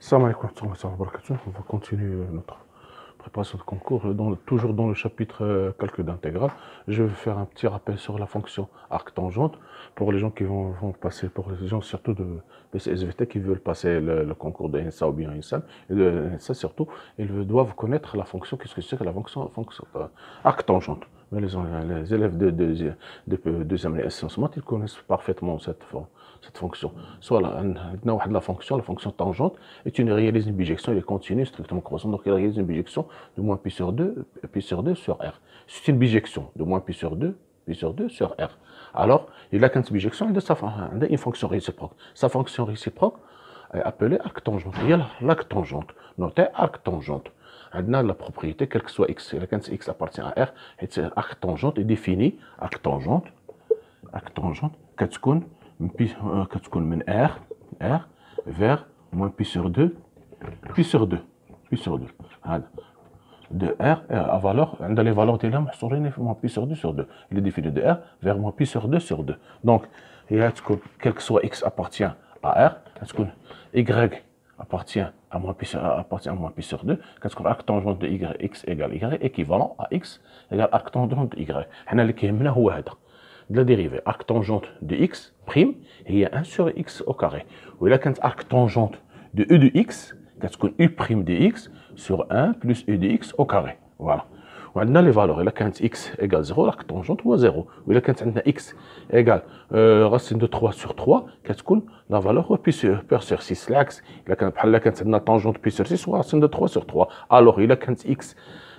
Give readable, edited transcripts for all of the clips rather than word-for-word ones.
Salam alaikum wa rahmatullahi wa barakatuh. On va continuer notre préparation de concours, toujours dans le chapitre calcul d'intégrale. Je vais faire un petit rappel sur la fonction arc-tangente pour les gens qui vont passer, pour les gens surtout de BCSVT qui veulent passer le concours de INSA ou bien INSAM, et de INSA surtout, ils doivent connaître la fonction, qu'est-ce que c'est que la fonction arc-tangente. Mais les élèves de deuxième année sciences maths, ils connaissent parfaitement cette fonction. Soit la fonction tangente, et tu réalises une bijection, il est continu, strictement croissant, donc il réalise une bijection de moins pi sur 2 sur R. C'est une bijection de moins pi sur 2 sur R. Alors, il a qu'une bijection, il a une fonction réciproque. Sa fonction réciproque est appelée arc-tangente. Il y a l'arc-tangente. Notez arc-tangente. On a la propriété, quel que soit x, quand x appartient à R, arc-tangente est définie, arc-tangente, كتكون من R vers moins pi sur 2 de R à valeur, on a les valeurs de l'homme sur moins pi sur 2 sur 2. Il est défini de R vers moins pi sur 2 sur 2. Donc, quel que soit x appartient à R, y appartient à moins pi sur 2, quand arc-tangente de x égale y, équivalent à x égale arc-tangente de y. On a le كيهمنا هو هذا. De la dérivée arc-tangente de x prime, il y a 1 sur x au carré. Ou là, quand arc-tangente de e de x, quand u prime de x sur 1 plus e de x au carré. Voilà. On a les valeurs. Là, quand x égale 0, l'arc-tangente ou 0. Ou là, quand on a x égale racine de 3 sur 3, quand la valeur est pi sur 6. L'axe, là, quand on a tangente pi sur 6, ou racine de 3 sur 3. Alors, il a quand x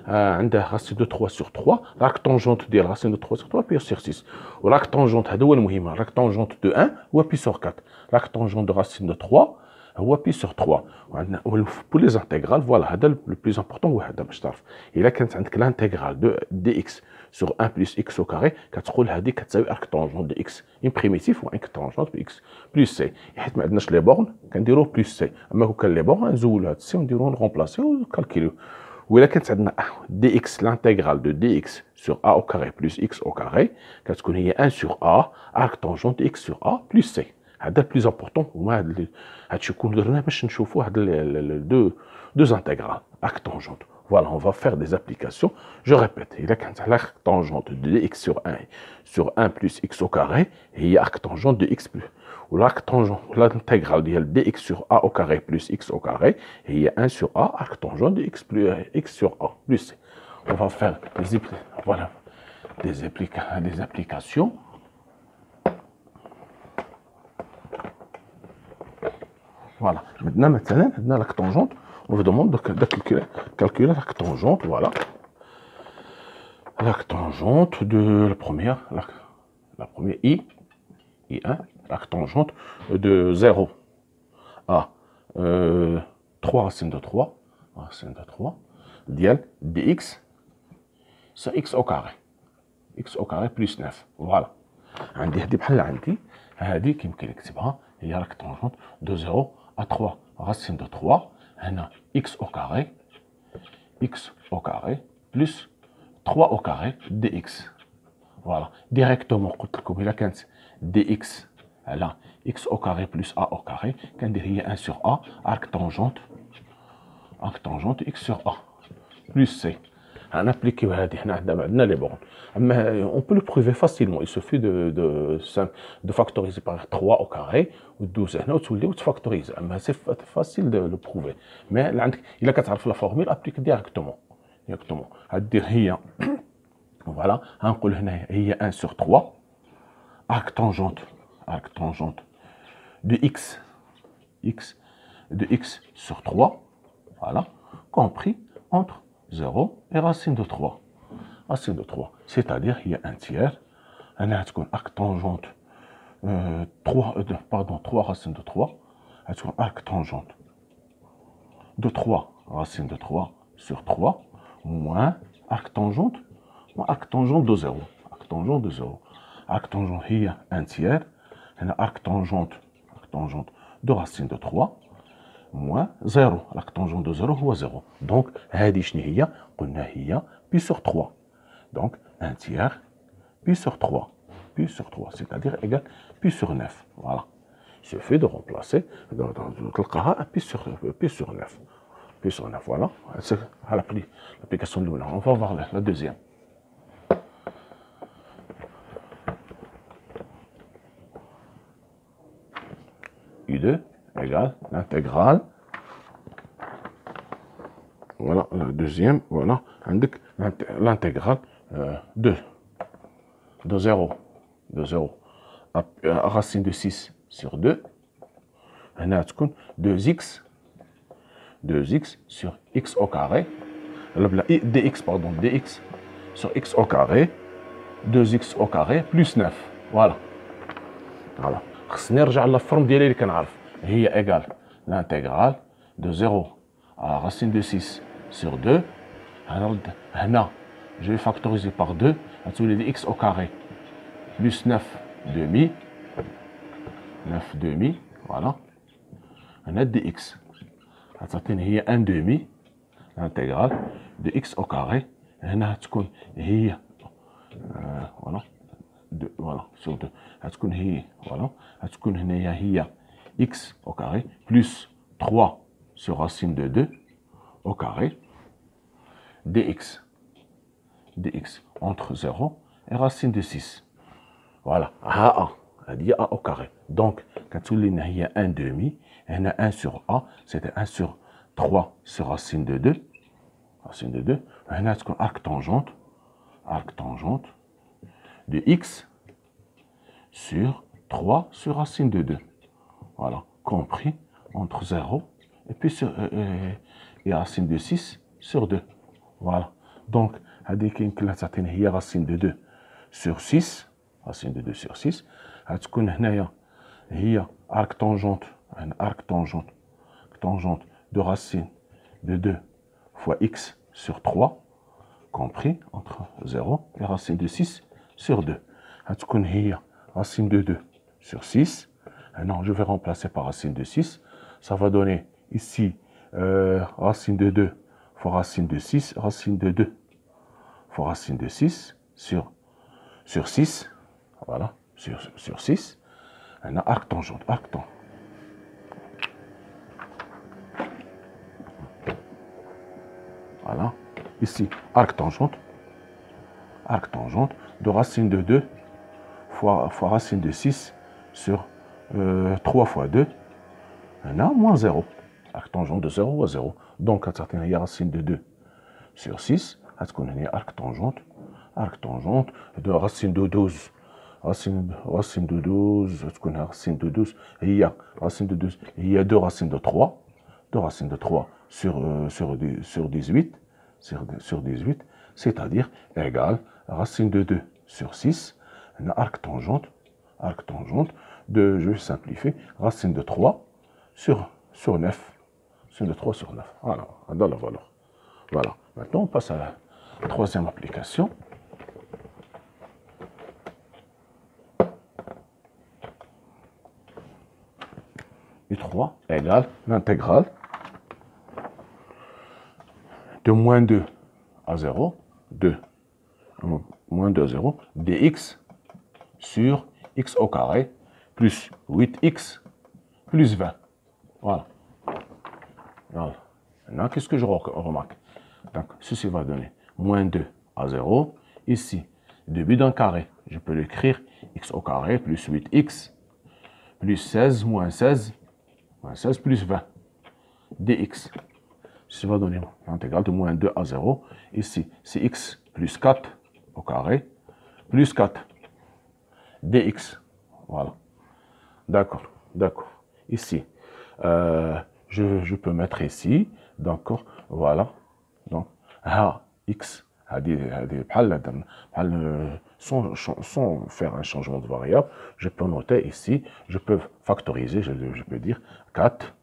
عندها racine de 3 sur 3 l'arc-tangente ديال racine de 3 sur 3 pi sur 6 l'arc-tangente هذا هو المهم l'arc-tangente de 1 هو pi sur 4 l'arc-tangente de racine de 3 هو pi sur 3 pour les intégrales voilà هذا le plus important هو هذا باش تعرف الا كانت عندك l'intégrale de dx sur 1 plus x au carré كتقول هذه كتساوي arc-tangente de x une primitive ou arc-tangente de x plus c حيت ما عندناش لي بورن كنديروا plus c اما كون كان لي بورن نزولوا هذا c ونديروه نغومبلاسيو ونكالكيليو. Ou là, quand on a dx, l'intégrale de dx sur a au carré plus x au carré, quand on a 1 sur a, arc-tangente de x sur a plus c. C'est le plus important. Deux intégrales, arc-tangente. Voilà, on va faire des applications. Je répète, il y a quand l'arc-tangente de dx sur 1 plus x au carré, et il y a arc-tangente de x plus. Ou l'arc-tangente, l'intégrale de dx sur a au carré plus x au carré, et il y a 1 sur a, arc-tangente de x plus x sur a plus c. On va faire des applications. Voilà. Maintenant, l'arc-tangente, on vous demande de calculer l'arc-tangente, voilà. L'arc-tangente de la première I1, l'arc-tangente de 0 à 3 racine de 3, dial dx, c'est x au carré plus 9, voilà. عندي هذه بحال عندي هذه كيمكن نكتبها هي l'arc-tangente de 0 à 3 racine de 3 هنا x au carré plus 3 au carré dx. Voilà, directement قلت لكم إلا كانت dx على x au carré plus a au carré كندير هي 1 sur a arc-tangente x sur a plus c. On applique les bornes. On peut le prouver facilement. Il suffit de factoriser par 3 au carré ou 12 ou de factoriser. C'est facile de le prouver. Mais il a qu'à la formule, applique directement. Voilà. Il y a 1 sur 3. Arc-tangente de x sur 3. Voilà. Compris entre 0 et racine de 3. C'est-à-dire il y a un tiers. On a arc-tangente 3 racine de 3. Arc-tangente de 3 racine de 3 sur 3 moins arc-tangente de 0. Arc-tangente il y a un tiers. On a arc-tangente de racine de 3 moins 0. L'arc-tangente de 0 هو 0. Donc, هذه شنو هي؟ قلنا هي pi sur 3. Donc, 1 tiers pi sur 3. C'est-à-dire égal pi sur 9. Voilà. Il suffit de remplacer dans le pi sur 9. Pi sur 9, voilà. C'est l'application de l'ONA. On va voir la deuxième. U2 égale l'intégrale. Voilà, la deuxième, voilà, l'intégrale de 0 à racine de 6 sur 2. On a 2x sur x au carré. dx, pardon, dx sur x au carré. 2x au carré plus 9. Voilà. Voilà. نرجع للفورم ديالي اللي كنعرف هي égale l'intégrale de 0 à racine de 6 sur 2. هنا je vais factoriser par 2 غتولي x au carré plus 9 demi. 9 demi, voilà. هنا dx غتعطيني هي 1 demi l'intégrale de x au carré. هنا تكون هي voilà. Voilà, sur 2. هتكون هي voilà. هتكون هنايا هي x au carré plus 3 sur racine de 2 au carré dx entre 0 et racine de 6. Voilà, a هذه a au carré. Donc, quand il y a 1 demi, il y a 1 sur a, c'était 1 sur 3 sur racine de 2. Racine de 2. Il y a arc tangente de x sur 3 sur racine de 2. Voilà, compris entre 0 et puis et racine de 6 sur 2. Voilà. Donc, هي racine de 2 sur 6. Racine de 2 sur 6. هتكون هنايا هي arc tangente de racine de 2 fois x sur 3 compris entre 0 et racine de 6 sur 2. هتكون هي racine de 2 sur 6. Non, je vais remplacer par racine de 6. Ça va donner ici racine de 2 fois racine de 6, racine de 2 fois racine de 6 sur 6. Voilà, sur 6. On a arc tangente, Voilà, ici, arc tangente de racine de 2 fois racine de 6 sur 3 fois 2. On a moins 0. Arc tangente de 0 à 0. Donc, à certains, il y a racine de 2 sur 6. Il y a arc tangente de racine de 12. Racine de 12, racine de 12, il y a racine de 12, il y a 2 racines de 3. 2 racines de 3 sur 18, c'est-à-dire égale racine de 2 sur 6, un arc tangente de, je vais simplifier, racine de 3 sur 9. Racine de 3 sur 9. Voilà, dans la valeur. Voilà. Maintenant, on passe à la troisième application. U3 égale l'intégrale de moins 2 à 0, moins 2 à 0, dx sur x au carré plus 8x plus 20. Voilà. Maintenant, qu'est-ce que je remarque? Donc, ceci va donner moins 2 à 0. Ici, début d'un carré, je peux l'écrire x au carré plus 8x plus 16 moins 16 plus 20 dx. Ça va donner l'intégrale de moins 2 à 0. Ici, c'est x plus 4 au carré plus 4 dx. Voilà. D'accord. Ici, je peux mettre ici. D'accord. Voilà. Donc, x, sans faire un changement de variable, je peux noter ici, je peux factoriser, je peux dire 4,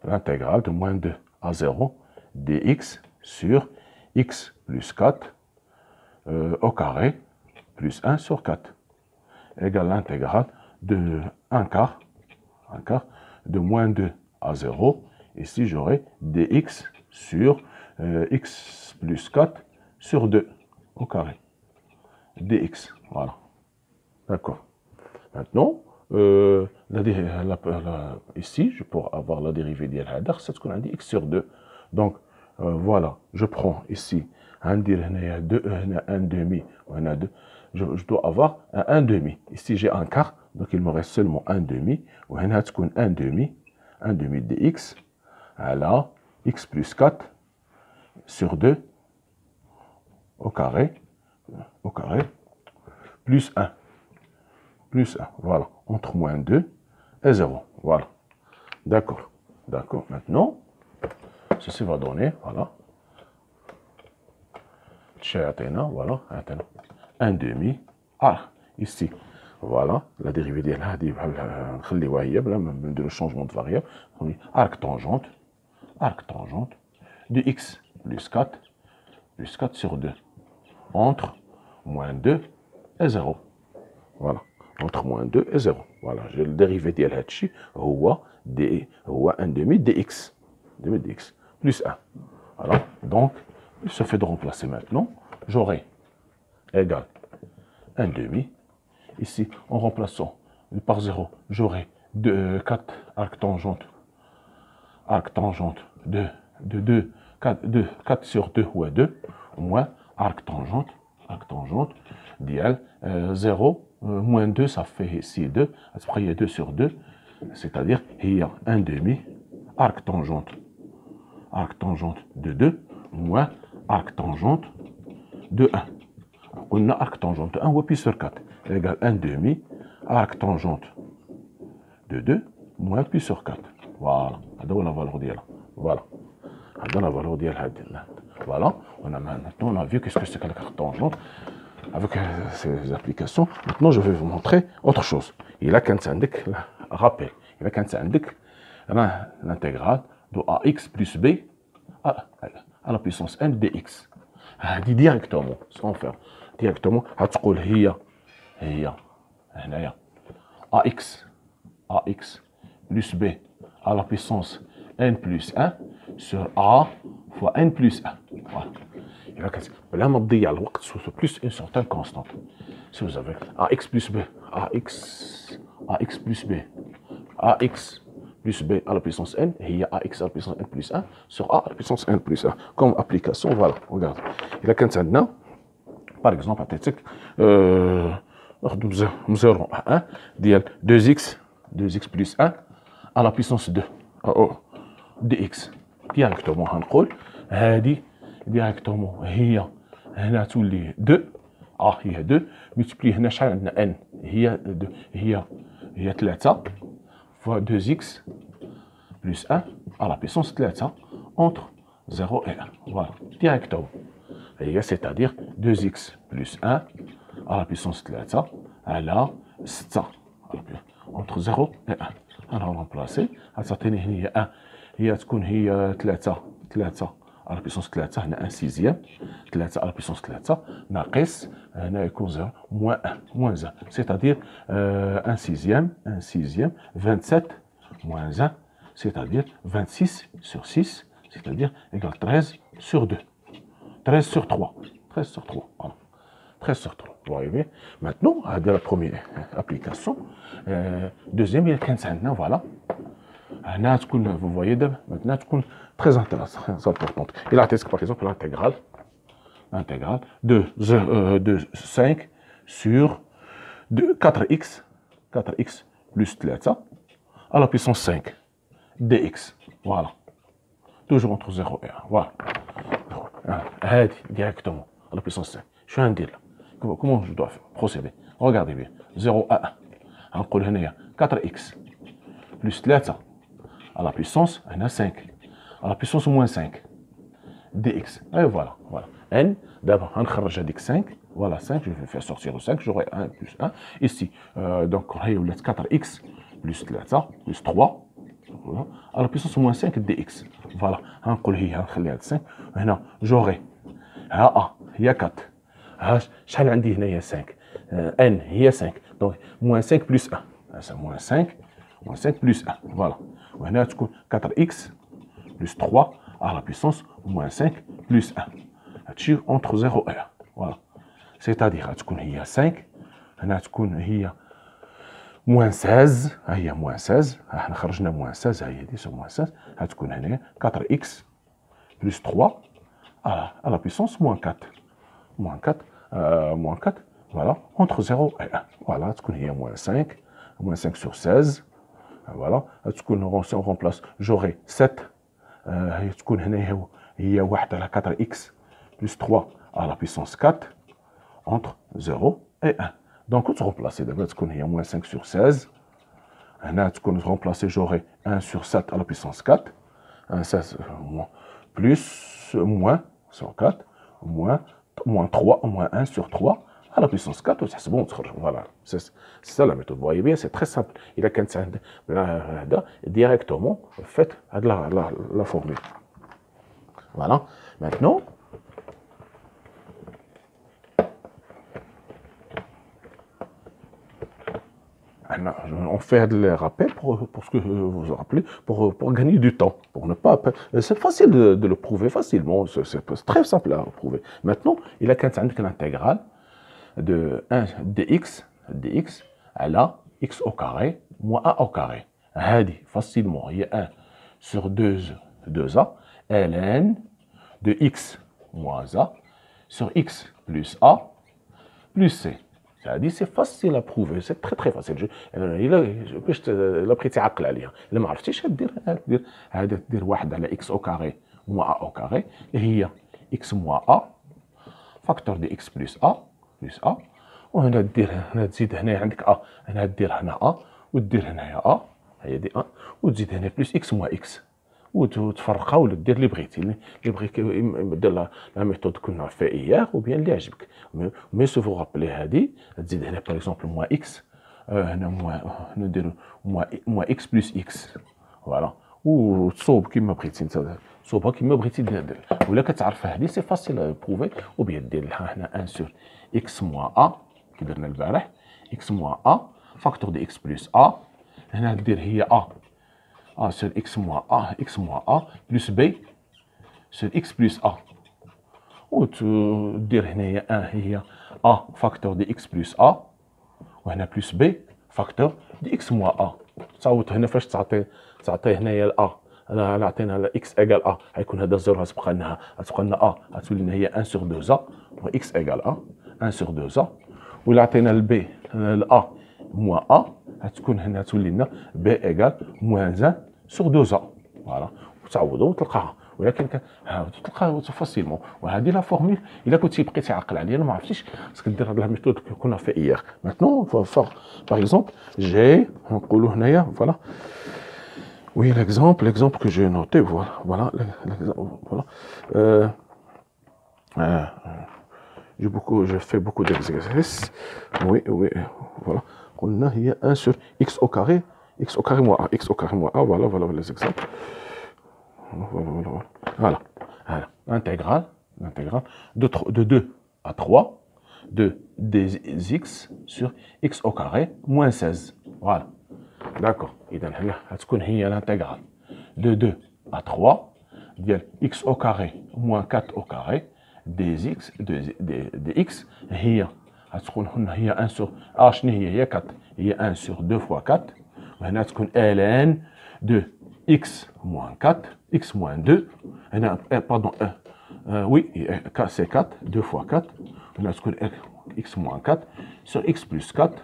l'intégrale de moins 2 à 0 dx sur x plus 4 au carré plus 1 sur 4 égale l'intégrale de 1 quart de moins 2 à 0. Ici, j'aurai dx sur x plus 4 sur 2 au carré. dx, voilà. D'accord. Maintenant, ici, je pourrais avoir la dérivée d'L Hadar, c'est ce qu'on a dit x sur 2. Donc, voilà, je prends ici, un 1,5, on a 2. Je dois avoir un 1,5. Ici, j'ai un quart, donc il me reste seulement 1,5. On a 1,5, 1,5 dx, voilà, x plus 4 sur 2 au carré, plus 1, voilà, entre moins 2 et 0, voilà. D'accord, maintenant, ceci va donner, voilà, voilà, 1,5, ici, voilà, la dérivée de le changement de variable, arc tangente de x plus 4 sur 2, entre moins 2 et 0. Voilà, entre moins 2 et 0. Voilà, j'ai le dérivé de l'H, هو 1,5 dx, plus 1. Voilà, donc, il se fait de remplacer maintenant. J'aurai égal 1,5. Ici, en remplaçant par 0, j'aurai 4 arcs tangentes de 4 sur 2 ou 2, moins arc tangente dial 0, moins 2, ça fait ici 2, après il y a 2 sur 2, c'est-à-dire il y a 1,5 arc tangente de 2, moins arc tangente de 1. On a arc tangente de 1 ou pi sur 4 égale 1,5 arc tangente de 2 moins pi sur 4. Voilà, c'est la valeur d'IA. Voilà, c'est la valeur d'IA. Voilà, maintenant on a vu qu'est-ce que c'est que la carte tangente avec ces applications. Maintenant je vais vous montrer autre chose. Il a qu'un syndic, rappel, il a qu'un syndic, l'intégrale de ax plus b à la puissance n dx. dit directement, sans faire directement, هتقول هي هنايا ax plus b à la puissance n plus 1 sur a fois n plus 1. Voilà. Là, on a الوقت sur plus une certaine constante. Si vous avez ax plus b, ax plus b, ax plus b à la puissance n, et il y a ax à la puissance n plus 1 sur a à la puissance n plus 1. Comme application, voilà, regarde. Il a qu'un maintenant, par exemple, à tête, 0 à 1, 2x plus 1 à la puissance 2 dx. Directement, هنقول هذه directement هي هنا تولي 2 هي 2 multiplié هنا شحال عندنا n هي 3 fois 2x plus 1 à la puissance 3 entre 0 et 1. Voilà, directement. C'est-à-dire 2x plus 1 à la puissance 3 à la 6 entre 0 et 1. On va remplacer. هي 1 هي تكون هي 3 à la puissance 3 هنا 1 sixième 3 à la puissance 3 ناقص هنا يكون 0 moins 1 c'est-à-dire 1 sixième 27 moins 1 c'est-à-dire 26 sur 6 c'est-à-dire égale 13 sur 2 13 sur 3 voilà. 13 sur 3 vous voyez maintenant la première application deuxième il y a 15 maintenant voilà vous voyez maintenant très intéressante, très importante. Il a par exemple l'intégrale de 5 sur 4x plus 3 à la puissance 5 dx. Voilà. Toujours entre 0 et 1. Voilà. Directement à la puissance 5. Je suis un deal. Comment je dois procéder? Regardez bien. 0 à 1. On a 4x plus 3 à la puissance 5. À la puissance moins 5 dx. Et voilà. N, d'abord, on va 5. Voilà, 5, je vais faire sortir le 5. J'aurai 1 plus 1. Ici, donc, il y a 4x plus 3. Voilà. À la puissance moins 5 dx. Voilà. On va 5. Maintenant, j'aurai il y a 4. شحال عندي هنا 5 n هي 5 donc moins 5 plus 1 c'est moins 5 plus 1 voilà وهنا تكون 4x plus 3 à la puissance moins 5 plus 1 هادشي entre 0 et 1 voilà c'est-à-dire تكون هي 5 هنا تكون هي moins 16 ها هي moins 16 احنا خرجنا moins 16 ها هي دي sur moins 16 غتكون هنا 4x plus 3 à la puissance moins 4 moins 4 moins 4 voilà entre 0 et 1 voilà تكون هي moins 5 sur 16 voilà تكون on remplace j'aurai 7 هي تكون هنا هي 1 على 4x plus 3 à la puissance 4 entre 0 et 1 donc on se remplace d'abord تكون هي moins 5 sur 16 هنا تكون remplacer j'aurai 1 sur 7 à la puissance 4 1 16 plus moins sur 4 moins 3 moins 1 sur 3 à la puissance 4 وتحسبوا وتخرج voilà c'est ça la méthode vous voyez bien c'est très simple إذا كانت عند هذا directement faites la formule voilà maintenant on fait les rappels pour ce que vous vous rappelez, pour gagner du temps, pour ne pas... C'est facile de le prouver facilement, c'est très simple à prouver. Maintenant, il a qu'un intégrale de 1 dx à la x au carré moins a au carré. Hadi, facilement, il y a 1 sur 2a ln de x moins a sur x plus a plus c. C'est facile à prouver, c'est très facile. إلا بغيتي عقل عليها، إلا ما عرفتيش دير 1 على x au carré moins a au carré هي x moins a فاكتور دي x plus a وهنا هنا تزيد هنا عندك a هنا دير هنا a ودير هنايا a هي دي a وتزيد هنا بلس x moins x وتفرقها ولا دير اللي بغيتي اللي بغيتي دير لا ميثود كنا فيها ايير او بيان اللي عجبك مي سو فو رابلي هادي تزيد هنا باغ اكزومبل موان اكس هنا نديرو موان اكس بلس اكس فوالا وتصوب كيما بغيتي انت تصوبها كيما بغيتي دير ولا كتعرف هادي سي فاسيل بروفي او بيان دير لها هنا 1 سور اكس موان ا كي درنا البارح اكس موان ا فاكتور دي اكس بلس ا هنا دير هي ا A sur x moins a plus b sur x plus a. Ou tu dire هنا 1 هي a facteur de x plus a وهنا plus b facteur de x moins a. تصاوت هنا فاش تعطي هنايا ال a انا عطينا x égale a غيكون هذا الزيرو غتبقى لنا a غتولي لنا هي 1 sur 2a و x égale a 1 sur 2a ولا عطينا ال b ال a moins a غتكون هنا تولي لنا b égale moins 1 sur 2a فوالا وتعوضوا وتلقاها ولكن تلقاها فاسيلمون وهذه لا فورمول الا كنتي بقيتي عاقل عليها ما عرفتيش خاصك دير هاد لا ميثود كنا في ايير ماتنون باغ اكزومبل جي نقولوا هنايا فوالا وي ليكزومبل كو جي نوتي فوالا j'ai fait beaucoup d'exercices oui voilà قلنا هي 1 sur x au carré x au carré moins a, x au carré moins a, voilà les exemples. Voilà. L'intégrale de 2 à 3 de dx sur x au carré moins 16. Voilà. D'accord. إذن هنا هتكون هي l'intégrale de 2 à 3 ديال x au carré moins 4 au carré dx هي هتكون هنا هي 1 sur شنو هي 4 هي 1 sur 2 fois 4 وهنا تكون ln de x moins 4 x moins 2 هنا pardon oui c'est 4 2 fois 4 هنا تكون x moins 4 sur x plus 4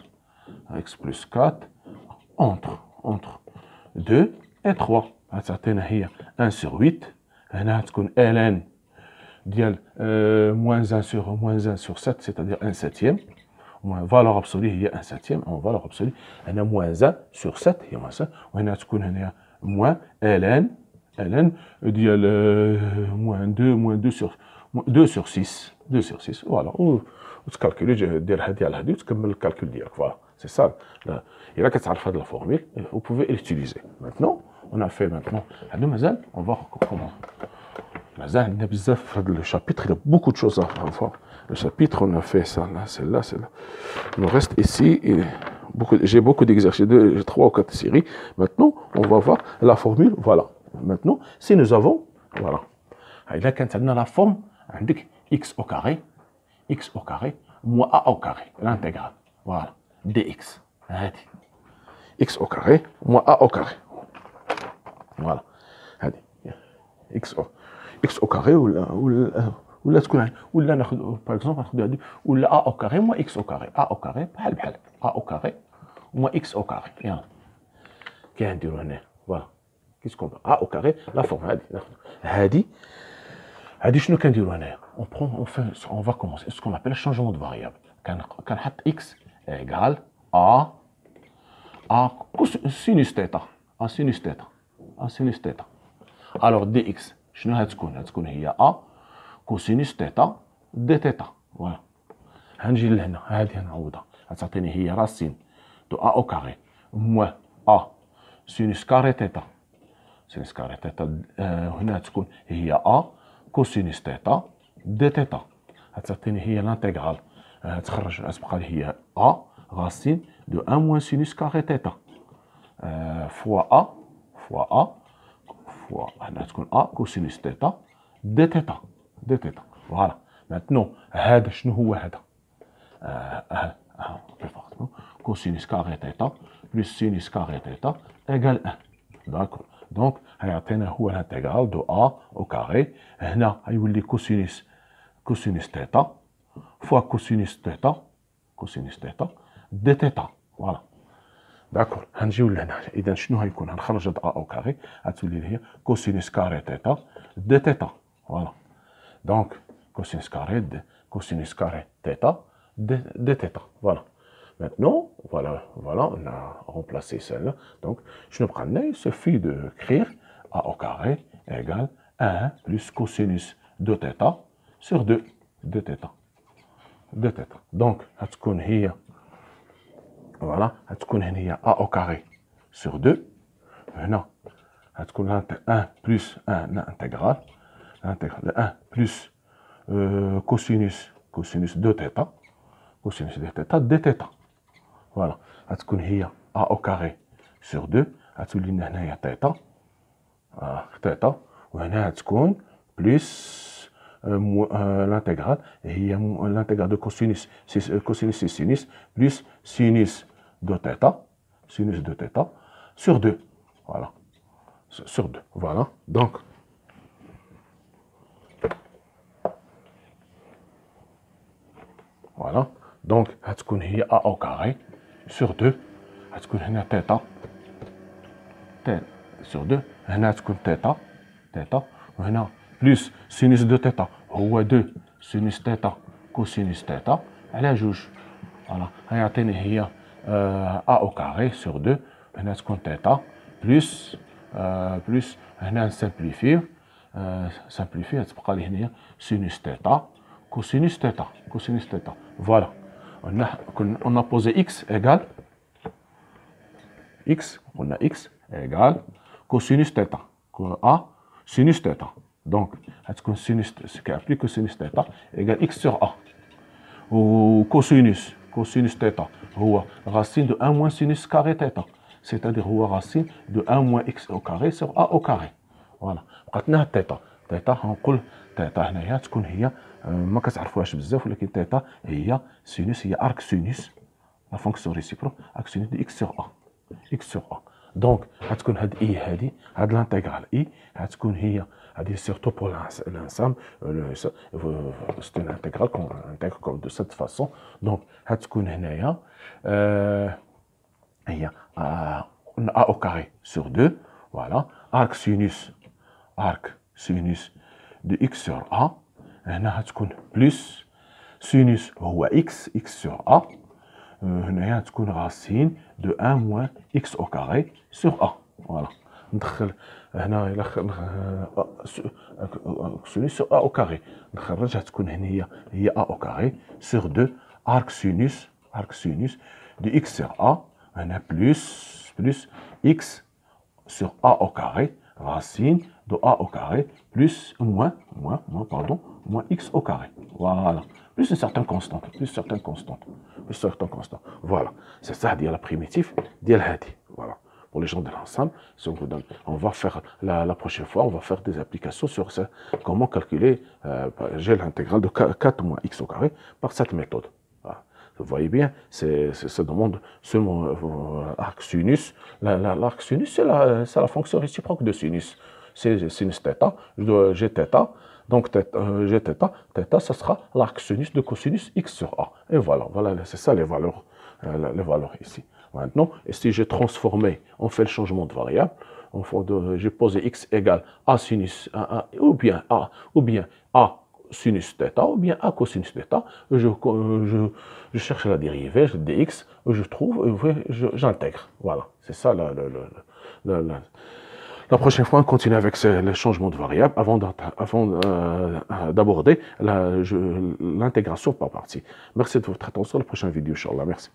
entre 2 et 3 تعطينا هي 1 sur 8 هنا تكون ln ديال moins 1 sur 7 c'est-à-dire 1 septième valeur absolue هي 1 septième en valeur absolue هنا moins 1 sur 7 هي moins 1 وهنا تكون هنا moins ln ديال moins 2 sur 6 فوالا وتكالكولي دير هادي على هادي وتكمل الكالكول ديالك فوالا سي سا الا كتعرف هاد لا فورمول vous pouvez l'utiliser maintenant on a fait maintenant هادو مازال on va comment مازال عندنا بزاف في هذا الشابيتر il y a beaucoup de choses à voir le chapitre on a fait ça là celle-là il nous reste ici j'ai beaucoup d'exercices 2 3 ou 4 séries maintenant on va voir la formule voilà maintenant si nous avons voilà إلا كانت عندنا la forme عندك x au carré moins a au carré l'intégrale voilà dx هادي x au carré moins a au carré. Voilà. Allez, x au carré ولا تكون ولا ناخذ باغ اكزومبل ناخذ هذه ولا a au carré moins x au carré. a au carré بحال بحال a au carré moins x au carré. يلا كي نديرو هنا فوالا كي تكون a au carré لا فورم هذه ناخذ هذه شنو كنديرو هنايا on va commencer ce qu'on appelle changement de variable. كنحط x égale a sinus θ a sinus θ a sinus θ. alors dx شنو هتكون هي a كوسينوس θ دي θ. فوالا غنجي لهنا هذه نعوضها غتعطيني هي راسين دو a au carré moins a sinus carré θ. sinus carré θ هنا تكون هي a كوسينوس θ دي θ. غتعطيني هي لانتيغرال تخرج غتبقى لي هي a racine de 1 moins sinus carré θ fois a fois هنا تكون a كوسينوس θ دي θ دي θ. فوالا ماتنون هذا شنو هو هذا كوسينوس كاري θ بلس سينوس كاري θ ايغال 1. داكور دونك غيعطينا هو الانتيغرال دو a au carré. هنا غيولي كوسينوس θ فوا كوسينوس θ دي θ. فوالا داكور غنجيو لهنا اذا شنو غيكون غنخرج هاد a au carré غتولي لي هي كوسينوس كاري θ دي θ. فوالا donc cosinus carré θ de θ. Voilà. Maintenant, voilà, on a remplacé celle-là. Donc, je ne prends il suffit d'écrire a au carré égale 1 plus cosinus de θ sur 2 de θ. De θ. Donc, هتكون هي voilà, هتكون هي a au carré sur 2. هنا هتكون 1 plus 1 intégrale. L'intégral de 1 plus cosinus de θ cosinus de θ de θ. Voilà غتكون هي a au carré sur 2 غتولي لنا هنايا θ θ وهنا غتكون بلس l'intégral هي l'intégral de cosinus et sinus plus sinus de θ sur 2. Voilà sur 2. Voilà donc voilà donc غتكون هي a au carré sur 2 غتكون هنا θ sur 2 هنا تكون θ وهنا بلس سينوس دو θ هو 2 سينوس θ كوسينوس θ على جوج. فوالا غيعطيني هي a au carré sur 2 هنا تكون θ بلس هنا نسامبليفيو تبقى لي هنايا سينوس θ cosinus θ. Voilà. On a posé x égale x cosinus θ. A sinus θ. Donc, sinus, ce qui applique cosinus θ égale x sur a. Ou cosinus θ هو racine de 1 moins sinus carré θ. C'est-à-dire هو racine de 1 moins x au carré sur a au carré. Voilà. بقاتنا θ غنقول θ هنايا تكون هي ما كتعرفوهاش بزاف ولكن θ هي سينوس هي ارك سينوس لا فونكسيون ريسيبروك ارك سينوس دو اكس سور ا. دونك غتكون هاد اي هاد لانتيغرال اي غتكون هي هادي سيرتو بور لانسامبل سي ان انتيغرال كون انتيغر دو سيت فاسون. دونك غتكون هنايا هي ا او كاري سور 2. فوالا ارك سينوس دو اكس سور ا. هنا غتكون بلس سينوس هو اكس سور ا. هنايا تكون راسين دو 1 موان اكس او كاري سور ا. فوالا ندخل هنا الى سينوس سور ا او كاري نخرجها تكون هنا هي ا او كاري سور 2 ارك سينوس دو اكس سور ا. هنا بلس اكس سور ا او كاري racine de a au carré plus moins x au carré. Voilà. Plus une certaine constante. Voilà. C'est ça, dit la primitive, dit la hadi. Voilà. Pour les gens de l'ensemble, si on vous donne, on va faire la prochaine fois, on va faire des applications sur ça. Comment calculer, j'ai l'intégrale de 4 moins x au carré par cette méthode. Voilà. Vous voyez bien, ça demande seulement arc sinus. L'arc sinus, c'est la fonction réciproque de sinus. C'est sinus θ, j'ai θ, donc j'ai θ, ça sera l'arc sinus de cosinus x sur a. Et voilà, c'est ça les valeurs ici. Maintenant, et si j'ai transformé, on fait le changement de variable, j'ai posé x égale a sinus, ou bien a sinus θ, ou bien a cosinus θ, je cherche la dérivée, je dx, je trouve, j'intègre. Voilà, c'est ça la prochaine fois, on continue avec le changement de variable avant d'aborder l'intégration par partie. Merci de votre attention. La prochaine vidéo, Inch'Allah. Merci.